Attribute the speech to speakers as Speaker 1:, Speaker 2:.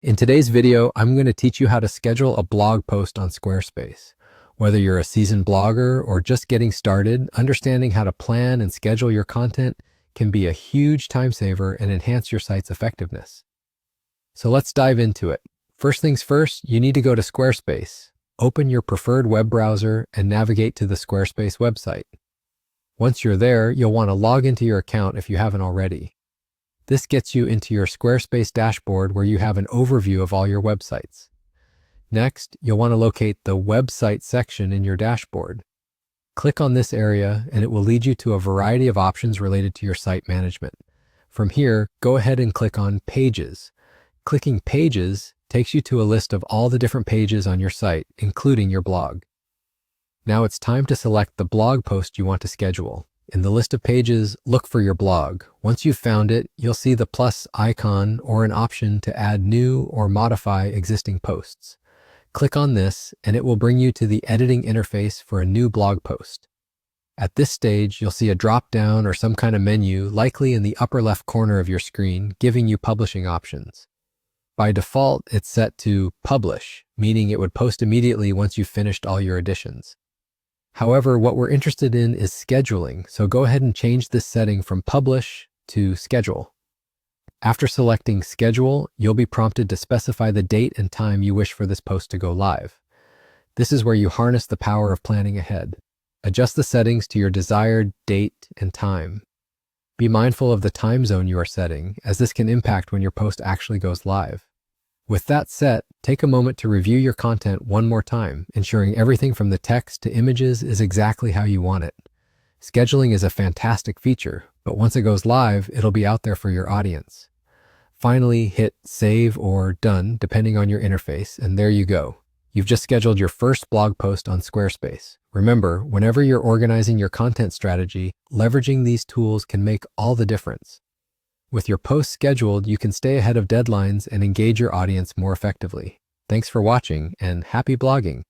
Speaker 1: In today's video, I'm going to teach you how to schedule a blog post on Squarespace. Whether you're a seasoned blogger or just getting started, understanding how to plan and schedule your content can be a huge time saver and enhance your site's effectiveness. So let's dive into it. First things first, you need to go to Squarespace. Open your preferred web browser and navigate to the Squarespace website. Once you're there, you'll want to log into your account if you haven't already. This gets you into your Squarespace dashboard where you have an overview of all your websites. Next, you'll want to locate the website section in your dashboard. Click on this area and it will lead you to a variety of options related to your site management. From here, go ahead and click on Pages. Clicking Pages takes you to a list of all the different pages on your site, including your blog. Now it's time to select the blog post you want to schedule. In the list of pages, look for your blog. Once you've found it, you'll see the plus icon or an option to add new or modify existing posts. Click on this and it will bring you to the editing interface for a new blog post. At this stage, you'll see a drop-down or some kind of menu, likely in the upper left corner of your screen, giving you publishing options. By default, it's set to Publish, meaning it would post immediately once you've finished all your additions. However, what we're interested in is scheduling, so go ahead and change this setting from Publish to Schedule. After selecting Schedule, you'll be prompted to specify the date and time you wish for this post to go live. This is where you harness the power of planning ahead. Adjust the settings to your desired date and time. Be mindful of the time zone you are setting, as this can impact when your post actually goes live. With that set, take a moment to review your content one more time, ensuring everything from the text to images is exactly how you want it. Scheduling is a fantastic feature, but once it goes live, it'll be out there for your audience. Finally, hit Save or Done, depending on your interface, and there you go. You've just scheduled your first blog post on Squarespace. Remember, whenever you're organizing your content strategy, leveraging these tools can make all the difference. With your posts scheduled, you can stay ahead of deadlines and engage your audience more effectively. Thanks for watching and happy blogging.